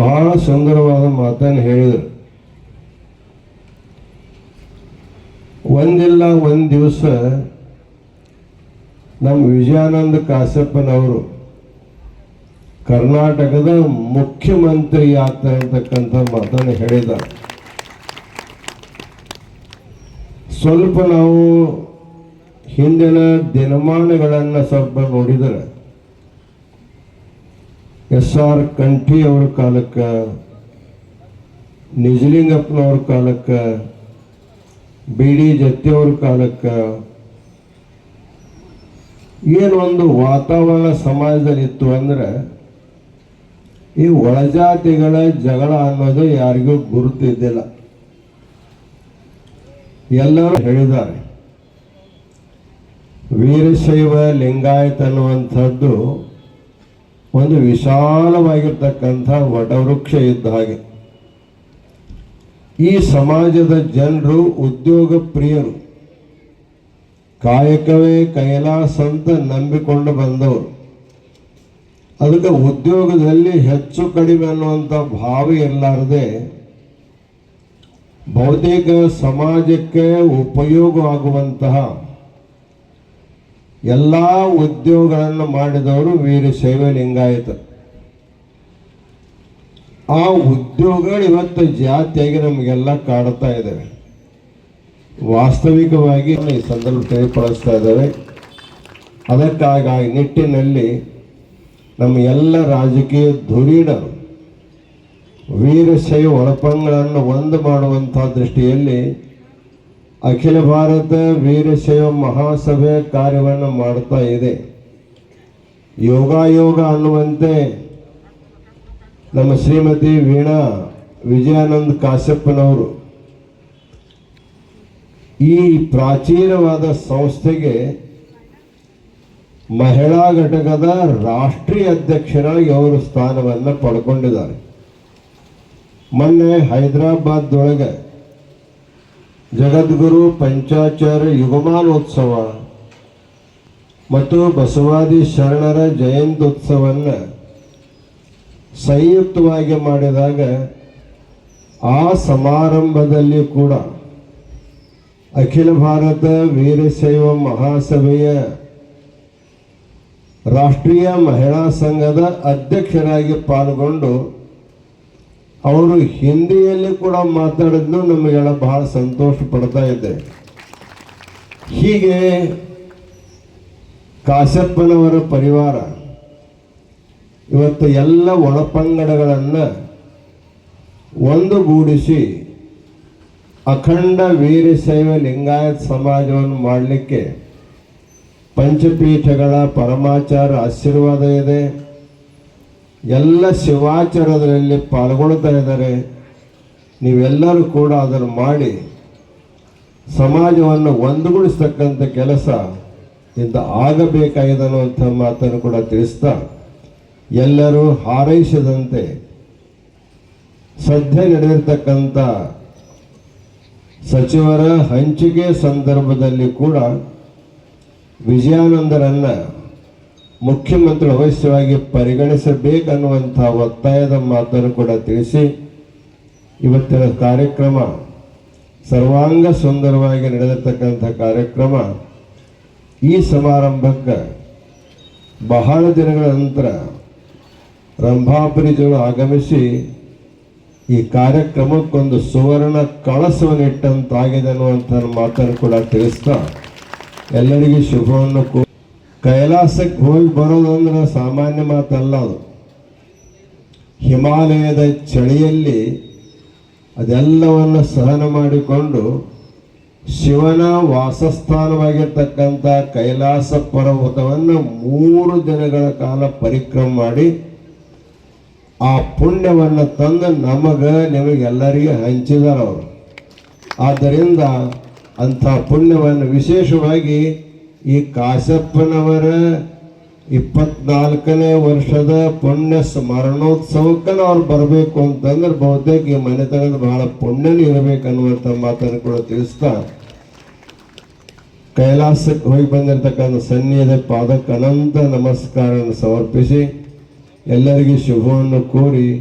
ಬಹಳ ಸುಂದರವಾದ ಮಾತನ್ನು ಹೇಳಿದರು. ಒಂದಿಲ್ಲ ಒಂದು ದಿವಸ ನಮ್ಮ ವಿಜಯಾನಂದ ಕಾಶಪ್ಪನವರು ಕರ್ನಾಟಕದ ಮುಖ್ಯಮಂತ್ರಿ ಆಗ್ತಾರೆ ಅಂತಕ್ಕಂಥ ಮಾತನ್ನು ಹೇಳಿದ್ದಾರೆ. ಸ್ವಲ್ಪ ನಾವು ಹಿಂದಿನ ದಿನಮಾನಗಳನ್ನು ಸ್ವಲ್ಪ ನೋಡಿದರೆ ಎಸ್.ಆರ್. ಕಂಠಿ ಅವ್ರ ಕಾಲಕ್ಕೆ, ನಿಜಲಿಂಗಪ್ಪನವ್ರ ಕಾಲಕ್ಕೆ, ಬಿ.ಡಿ. ಜತ್ತಿಯವ್ರ ಕಾಲಕ್ಕೆ ಏನೊಂದು ವಾತಾವರಣ ಸಮಾಜದಲ್ಲಿ ಇತ್ತು ಅಂದರೆ ಈ ಒಳಜಾತಿಗಳ ಜಗಳ ಅನ್ನೋದು ಯಾರಿಗೂ ಗುರುತಿದ್ದಿಲ್ಲ. ಎಲ್ಲರೂ ಹೇಳಿದ್ದಾರೆ ವೀರಶೈವ ಲಿಂಗಾಯತ ಅನ್ನುವಂಥದ್ದು ಒಂದು ವಿಶಾಲವಾಗಿರ್ತಕ್ಕಂಥ ವಟವೃಕ್ಷ ಇದ್ದ ಹಾಗೆ. ಈ ಸಮಾಜದ ಜನರು ಉದ್ಯೋಗ ಪ್ರಿಯರು, ಕಾಯಕವೇ ಕೈಲಾಸ ಅಂತ ನಂಬಿಕೊಂಡು ಬಂದವರು. ಅದಕ್ಕೆ ಉದ್ಯೋಗದಲ್ಲಿ ಹೆಚ್ಚು ಕಡಿಮೆ ಅನ್ನುವಂಥ ಭಾವ ಇರಲಾರದೆ ಬಹುತೇಕ ಸಮಾಜಕ್ಕೆ ಉಪಯೋಗವಾಗುವಂತಹ ಎಲ್ಲ ಉದ್ಯೋಗಗಳನ್ನು ಮಾಡಿದವರು ವೀರಶೈವ ಲಿಂಗಾಯತ. ಆ ಉದ್ಯೋಗಗಳು ಇವತ್ತು ಜಾತಿಯಾಗಿ ನಮಗೆಲ್ಲ ಕಾಡ್ತಾ ಇದ್ದಾವೆ. ವಾಸ್ತವಿಕವಾಗಿ ಈ ಸಂದರ್ಭ ತಿಳಿಪಡಿಸ್ತಾ ಇದ್ದಾವೆ. ಅದಕ್ಕಾಗಿ ನಿಟ್ಟಿನಲ್ಲಿ ನಮ್ಮ ಎಲ್ಲ ರಾಜಕೀಯ ಧುರೀಣರು ವೀರಶೈವ ಒಳಪಂಗಳನ್ನು ಒಂದು ಮಾಡುವಂಥ ದೃಷ್ಟಿಯಲ್ಲಿ ಅಖಿಲ ಭಾರತ ವೀರಶೈವ ಮಹಾಸಭೆ ಕಾರ್ಯವನ್ನು ಮಾಡ್ತಾ ಇದೆ. ಯೋಗಾಯೋಗ ಅನ್ನುವಂತೆ ನಮ್ಮ ಶ್ರೀಮತಿ ವೀಣಾ ವಿಜಯಾನಂದ ಕಾಶಪ್ಪನವರು ಈ ಪ್ರಾಚೀನವಾದ ಸಂಸ್ಥೆಗೆ ಮಹಿಳಾ ಘಟಕದ ರಾಷ್ಟ್ರೀಯ ಅಧ್ಯಕ್ಷರಾಗಿ ಅವರು ಸ್ಥಾನವನ್ನು ಪಡ್ಕೊಂಡಿದ್ದಾರೆ. ಮೊನ್ನೆ ಹೈದರಾಬಾದ್ದೊಳಗೆ ಜಗದ್ಗುರು ಪಂಚಾಚಾರ್ಯ ಯುಗಮಾನೋತ್ಸವ ಮತ್ತು ಬಸವಾದಿ ಶರಣರ ಜಯಂತ್ಯುತ್ಸವವನ್ನು ಸಂಯುಕ್ತವಾಗಿ ಮಾಡಿದಾಗ ಆ ಸಮಾರಂಭದಲ್ಲಿ ಕೂಡ ಅಖಿಲ ಭಾರತ ವೀರಶೈವ ಮಹಾಸಭೆಯ ರಾಷ್ಟ್ರೀಯ ಮಹಿಳಾ ಸಂಘದ ಅಧ್ಯಕ್ಷರಾಗಿ ಪಾಲ್ಗೊಂಡು ಅವರು ಹಿಂದಿಯಲ್ಲಿ ಕೂಡ ಮಾತಾಡಿದ್ದು ನಮಗೆಲ್ಲ ಬಹಳ ಸಂತೋಷ ಪಡ್ತಾ ಇದೆ. ಹೀಗೆ ಕಾಶಪ್ಪನವರ ಪರಿವಾರ ಇವತ್ತು ಎಲ್ಲ ಒಳಪಂಗಡಗಳನ್ನು ಒಂದುಗೂಡಿಸಿ ಅಖಂಡ ವೀರಶೈವ ಲಿಂಗಾಯತ ಸಮಾಜವನ್ನು ಮಾಡಲಿಕ್ಕೆ ಪಂಚಪೀಠಗಳ ಪರಮಾಚಾರ ಆಶೀರ್ವಾದ ಇದೆ. ಎಲ್ಲ ಶಿವಾಚಾರದಲ್ಲಿ ಪಾಲ್ಗೊಳ್ತಾ ಇದ್ದಾರೆ. ನೀವೆಲ್ಲರೂ ಕೂಡ ಅದನ್ನು ಮಾಡಿ ಸಮಾಜವನ್ನು ಒಂದುಗೂಡಿಸ್ತಕ್ಕಂಥ ಕೆಲಸ ಇಂದ ಆಗಬೇಕಾಗಿದೆ ಅನ್ನುವಂಥ ಮಾತನ್ನು ಕೂಡ ತಿಳಿಸ್ತಾ ಎಲ್ಲರೂ ಹಾರೈಸದಂತೆ ಸದ್ಯ ನಡೆದಿರ್ತಕ್ಕಂಥ ಸಚಿವರ ಹಂಚಿಕೆ ಸಂದರ್ಭದಲ್ಲಿ ಕೂಡ ವಿಜಯಾನಂದರನ್ನು ಮುಖ್ಯಮಂತ್ರಿ ಅವಶ್ಯವಾಗಿ ಪರಿಗಣಿಸಬೇಕನ್ನುವಂಥ ಒತ್ತಾಯದ ಮಾತನ್ನು ಕೂಡ ತಿಳಿಸಿ ಇವತ್ತಿನ ಕಾರ್ಯಕ್ರಮ ಸರ್ವಾಂಗ ಸುಂದರವಾಗಿ ನಡೆದಿರ್ತಕ್ಕಂಥ ಕಾರ್ಯಕ್ರಮ. ಈ ಸಮಾರಂಭಕ್ಕೆ ಬಹಳ ದಿನಗಳ ನಂತರ ರಂಭಾಪುರಿಗಳು ಆಗಮಿಸಿ ಈ ಕಾರ್ಯಕ್ರಮಕ್ಕೊಂದು ಸುವರ್ಣ ಕಳಸವನ್ನು ಇಟ್ಟಂತಾಗಿದೆ ಅನ್ನುವಂಥ ಮಾತನ್ನು ಕೂಡ ತಿಳಿಸ್ತಾ ಎಲ್ಲರಿಗೂ ಶುಭವನ್ನು ಕೈಲಾಸಕ್ಕೆ ಹೋಗಿ ಬರೋದಂದ್ರೆ ಸಾಮಾನ್ಯ ಮಾತಲ್ಲ. ಅದು ಹಿಮಾಲಯದ ಚಳಿಯಲ್ಲಿ ಅದೆಲ್ಲವನ್ನು ಸಹನ ಮಾಡಿಕೊಂಡು ಶಿವನ ವಾಸಸ್ಥಾನವಾಗಿರ್ತಕ್ಕಂಥ ಕೈಲಾಸ ಪರ್ವತವನ್ನು 3 ದಿನಗಳ ಕಾಲ ಪರಿಕ್ರಮ ಮಾಡಿ ಆ ಪುಣ್ಯವನ್ನು ತಂದು ನಿಮಗೆಲ್ಲರಿಗೆ ಹಂಚಿದ್ದಾರೆ ಅವರು. ಆದ್ದರಿಂದ ಅಂಥ ಪುಣ್ಯವನ್ನು ವಿಶೇಷವಾಗಿ ಈ ಕಾಶಪ್ಪನವರ 24ನೇ ವರ್ಷದ ಪುಣ್ಯ ಸ್ಮರಣೋತ್ಸವಕ್ಕೆ ಅವ್ರು ಬರಬೇಕು ಅಂತಂದ್ರೆ ಬಹುತೇಕ ಈ ಮನೆತನದ ಬಹಳ ಪುಣ್ಯನೂ ಇರಬೇಕನ್ನುವಂಥ ಮಾತನ್ನು ಕೂಡ ತಿಳಿಸ್ತಾ ಕೈಲಾಸಕ್ಕೆ ಹೋಗಿ ಬಂದಿರತಕ್ಕಂಥ ಸನ್ನಿಧಿಯ ಪಾದಕ್ಕೆ ಅನಂತ ನಮಸ್ಕಾರವನ್ನು ಸಮರ್ಪಿಸಿ ಎಲ್ಲರಿಗೂ ಶುಭವನ್ನು ಕೋರಿ